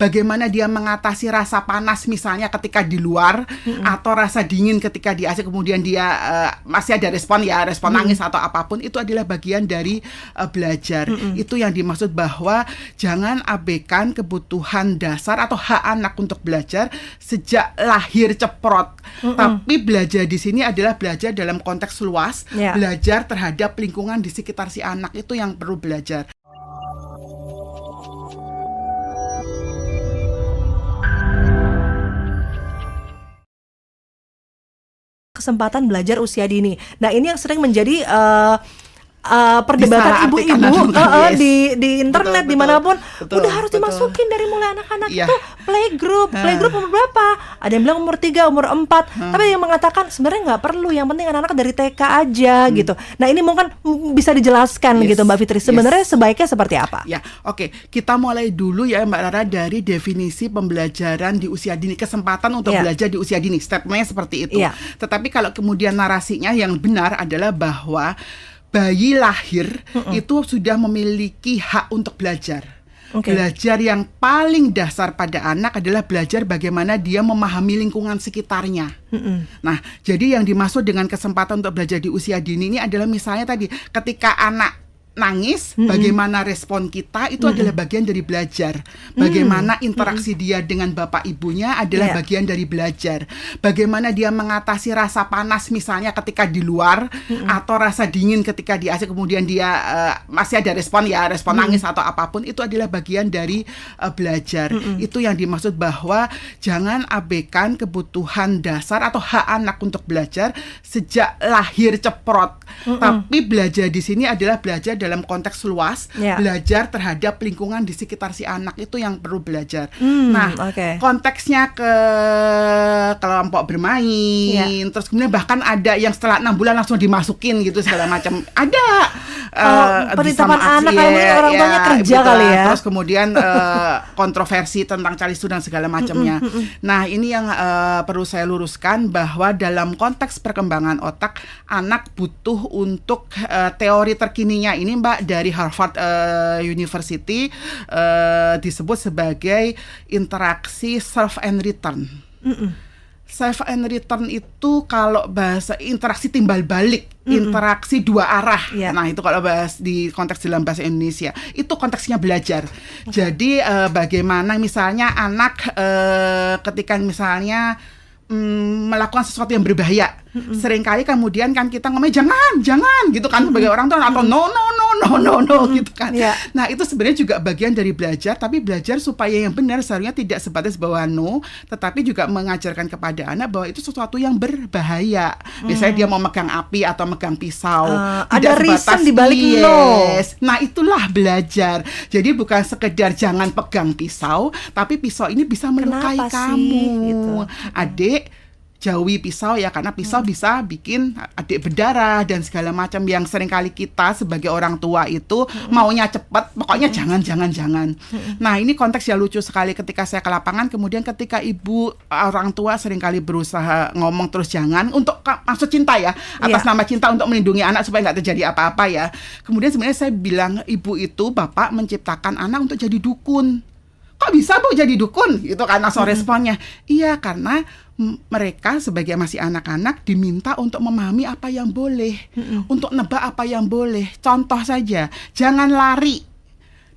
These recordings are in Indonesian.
bagaimana dia mengatasi rasa panas misalnya ketika di luar, atau rasa dingin ketika di AC, kemudian dia masih ada respon nangis atau apapun, itu adalah bagian dari belajar. Itu yang dimaksud bahwa jangan abaikan kebutuhan dasar atau hak anak untuk belajar sejak lahir ceprot. Tapi belajar di sini adalah belajar dalam konteks luas, belajar terhadap lingkungan di sekitar si anak, itu yang perlu belajar. Kesempatan belajar usia dini. Nah, ini yang sering menjadi perdebatan ibu-ibu di internet, dimanapun udah harus dimasukin dari mulai anak-anak itu playgroup umur berapa? Ada yang bilang umur 3, umur 4, tapi yang mengatakan sebenarnya nggak perlu, yang penting anak-anak dari TK aja gitu. Nah, ini mungkin bisa dijelaskan gitu Mbak Fitri, sebenarnya sebaiknya seperti apa? Ya, oke. Kita mulai dulu ya Mbak Rara dari definisi pembelajaran di usia dini, kesempatan untuk belajar di usia dini, statementnya seperti itu. Tetapi kalau kemudian narasinya yang benar adalah bahwa bayi lahir itu sudah memiliki hak untuk belajar. Belajar yang paling dasar pada anak adalah belajar bagaimana dia memahami lingkungan sekitarnya. Nah, jadi yang dimaksud dengan kesempatan untuk belajar di usia dini ini adalah misalnya tadi ketika anak nangis, bagaimana respon kita itu adalah bagian dari belajar. Bagaimana interaksi dia dengan bapak ibunya adalah bagian dari belajar. Bagaimana dia mengatasi rasa panas misalnya ketika di luar, atau rasa dingin ketika di AC, kemudian dia masih ada respon nangis atau apapun, itu adalah bagian dari belajar. Itu yang dimaksud bahwa jangan abaikan kebutuhan dasar atau hak anak untuk belajar sejak lahir ceprot. Tapi belajar di sini adalah belajar dalam konteks luas, belajar terhadap lingkungan di sekitar si anak, itu yang perlu belajar. Konteksnya ke kelompok bermain, terus kemudian bahkan ada yang setelah 6 bulan langsung dimasukin gitu segala macam. Ada penitapan anak kalau orang tuanya kerja kali ya. Terus kemudian kontroversi tentang calistu dan segala macamnya. Nah, ini yang perlu saya luruskan bahwa dalam konteks perkembangan otak, anak butuh untuk teori terkininya ini Mbak dari Harvard University disebut sebagai interaksi self and return. Self and return itu kalau bahasa interaksi timbal balik, interaksi dua arah. Nah, itu kalau bahas di konteks dalam bahasa Indonesia, itu konteksnya belajar. Jadi bagaimana misalnya anak ketika misalnya melakukan sesuatu yang berbahaya, seringkali kemudian kan kita ngomong jangan gitu kan sebagai orang tua, atau no gitu kan. Nah, itu sebenarnya juga bagian dari belajar, tapi belajar supaya yang benar seharusnya tidak sebatas bahwa no, tetapi juga mengajarkan kepada anak bahwa itu sesuatu yang berbahaya. Misalnya dia mau megang api atau megang pisau, ada reason di balik no. Nah, itulah belajar. Jadi bukan sekedar jangan pegang pisau, tapi pisau ini bisa melukai kamu. Gitu. Adik, jauhi pisau ya, karena pisau bisa bikin adik berdarah dan segala macam, yang seringkali kita sebagai orang tua itu maunya cepat, pokoknya jangan. Nah, ini konteks yang lucu sekali ketika saya ke lapangan, kemudian ketika ibu orang tua seringkali berusaha ngomong terus jangan untuk maksud cinta ya, atas nama cinta untuk melindungi anak supaya nggak terjadi apa-apa ya. Kemudian sebenarnya saya bilang, ibu itu bapak menciptakan anak untuk jadi dukun. Kok bisa Bu jadi dukun? Gitu kan langsung responnya. Iya, karena mereka sebagai masih anak-anak diminta untuk memahami apa yang boleh, untuk nebak apa yang boleh. Contoh saja, jangan lari,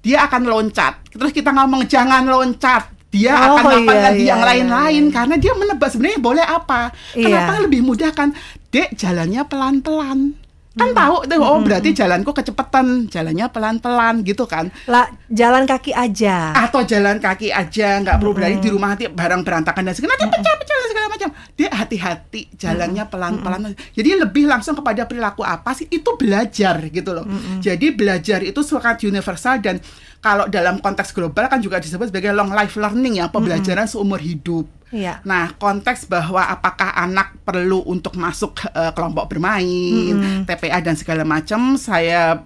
dia akan loncat. Terus kita ngomong jangan loncat, dia akan melakukan lagi yang lain-lain, karena dia menebak sebenarnya boleh apa. Kenapa lebih mudah kan? Dek, jalannya pelan-pelan. Kan tahu tuh, berarti jalanku kecepatan, jalannya pelan-pelan gitu kan. Lah, jalan kaki aja. Atau jalan kaki aja, nggak perlu berlari di rumah, nanti barang berantakan dan segala macam, pecah segala macam. Dia hati-hati, jalannya pelan-pelan. Jadi lebih langsung kepada perilaku apa sih, itu belajar gitu loh. Jadi belajar itu sangat universal, dan kalau dalam konteks global kan juga disebut sebagai long life learning ya, pembelajaran seumur hidup. Nah, konteks bahwa apakah anak perlu untuk masuk kelompok bermain, TPA dan segala macam, saya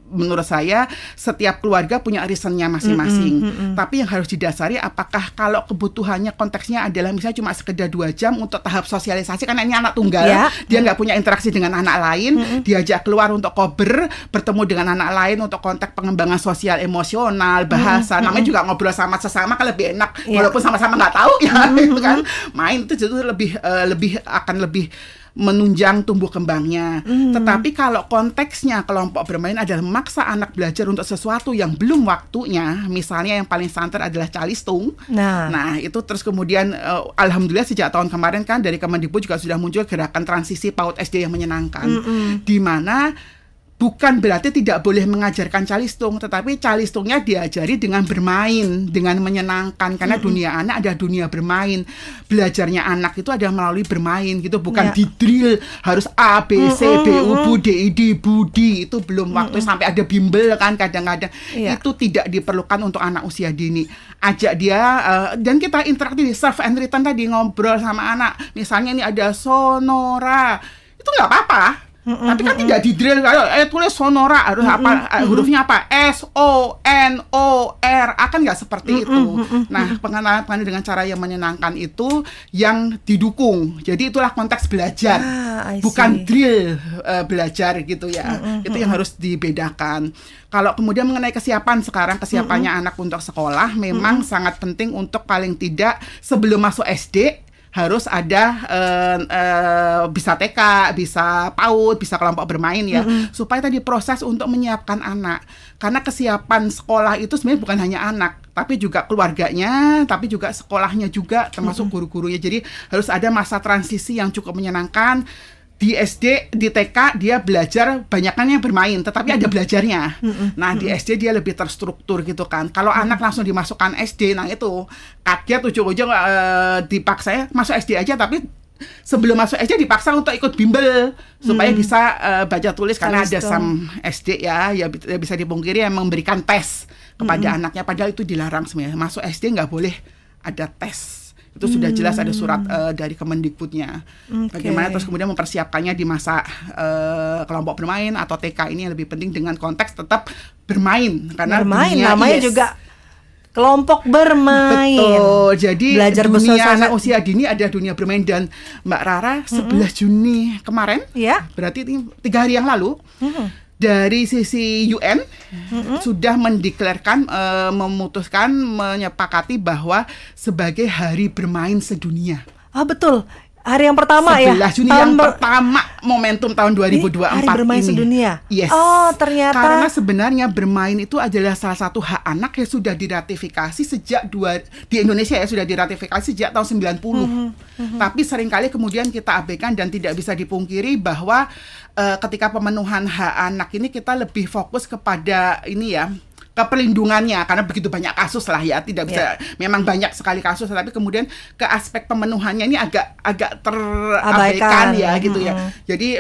menurut saya setiap keluarga punya reasonnya masing-masing. Tapi yang harus didasari apakah kalau kebutuhannya konteksnya adalah misalnya cuma sekedar 2 jam untuk tahap sosialisasi, karena ini anak tunggal, dia nggak punya interaksi dengan anak lain, diajak keluar untuk kober, bertemu dengan anak lain untuk konteks pengembangan sosial emosional, bahasa, namanya juga ngobrol sama sesama kan lebih enak, walaupun sama-sama nggak tahu ya, itu kan main itu justru lebih menunjang tumbuh kembangnya. Tetapi kalau konteksnya kelompok bermain adalah memaksa anak belajar untuk sesuatu yang belum waktunya, misalnya yang paling santer adalah calistung. Nah, itu terus kemudian alhamdulillah sejak tahun kemarin kan dari Kemendikbud juga sudah muncul gerakan transisi PAUD SD yang menyenangkan. Di mana bukan berarti tidak boleh mengajarkan calistung, tetapi calistungnya diajari dengan bermain, dengan menyenangkan. Karena dunia anak adalah dunia bermain. Belajarnya anak itu adalah melalui bermain gitu, bukan didrill harus A, B, C, D, U, B, D, I, D, Budi. Itu belum waktu sampai ada bimbel kan kadang-kadang. Itu tidak diperlukan untuk anak usia dini. Ajak dia, dan kita interaktif, serve and return tadi, ngobrol sama anak. Misalnya ini ada sonora, itu nggak apa-apa. Tapi kan tidak didrill, tulis sonora harus apa, hurufnya apa, S, O, N, O, R, akan nggak seperti itu. Nah, pengenalan dengan cara yang menyenangkan itu yang didukung. Jadi itulah konteks belajar, bukan drill belajar gitu ya. Itu yang harus dibedakan. Kalau kemudian mengenai kesiapan sekarang, kesiapannya anak untuk sekolah memang sangat penting untuk paling tidak sebelum masuk SD harus ada bisa TK, bisa PAUD, bisa kelompok bermain ya, supaya tadi proses untuk menyiapkan anak. Karena kesiapan sekolah itu sebenarnya bukan hanya anak, tapi juga keluarganya, tapi juga sekolahnya juga, termasuk guru-gurunya. Jadi harus ada masa transisi yang cukup menyenangkan. Di SD, di TK dia belajar banyakannya bermain, tetapi ada belajarnya. Nah, di SD dia lebih terstruktur gitu kan. Kalau anak langsung dimasukkan SD, nah itu kaget ujung-ujung dipaksa masuk SD aja, tapi sebelum masuk SD dipaksa untuk ikut bimbel supaya bisa baca tulis, karena ada SAM SD ya bisa dipungkiri yang memberikan tes kepada anaknya, padahal itu dilarang sebenarnya. Masuk SD nggak boleh ada tes. Itu sudah jelas ada surat dari Kemendikbudnya. Bagaimana terus kemudian mempersiapkannya di masa kelompok bermain atau TK ini yang lebih penting dengan konteks tetap bermain, karena dunia, namanya juga kelompok bermain. Betul. Jadi belajar dunia anak usia dini ada dunia bermain. Dan Mbak Rara 11 Juni kemarin, berarti 3 hari yang lalu, dari sisi UN sudah mendeklarkan, memutuskan, menyepakati bahwa sebagai hari bermain sedunia. Betul. Hari yang pertama 11 Juni yang pertama momentum tahun 2024 hari bermain ini. Sedunia. Yes. Ternyata karena sebenarnya bermain itu adalah salah satu hak anak yang sudah diratifikasi sejak di Indonesia ya, sudah diratifikasi sejak tahun 90. Tapi seringkali kemudian kita abaikan dan tidak bisa dipungkiri bahwa ketika pemenuhan hak anak ini kita lebih fokus kepada ini ya, ke perlindungannya, karena begitu banyak kasus lah ya, tidak bisa, memang banyak sekali kasus, tapi kemudian ke aspek pemenuhannya ini agak terabaikan ya gitu ya. Jadi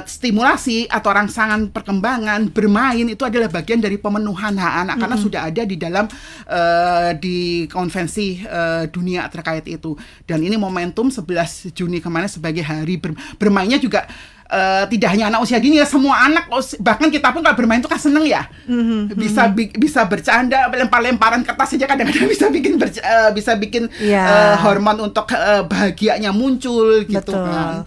stimulasi atau rangsangan perkembangan bermain itu adalah bagian dari pemenuhan hak anak, karena sudah ada di dalam di konvensi dunia terkait itu. Dan ini momentum 11 Juni kemarin sebagai hari bermainnya juga tidak hanya anak usia dini ya, semua anak, bahkan kita pun kalau bermain itu kan seneng ya, bisa bercanda, lempar-lemparan kertas saja kadang-kadang bisa bikin hormon untuk bahagianya muncul gitu kan.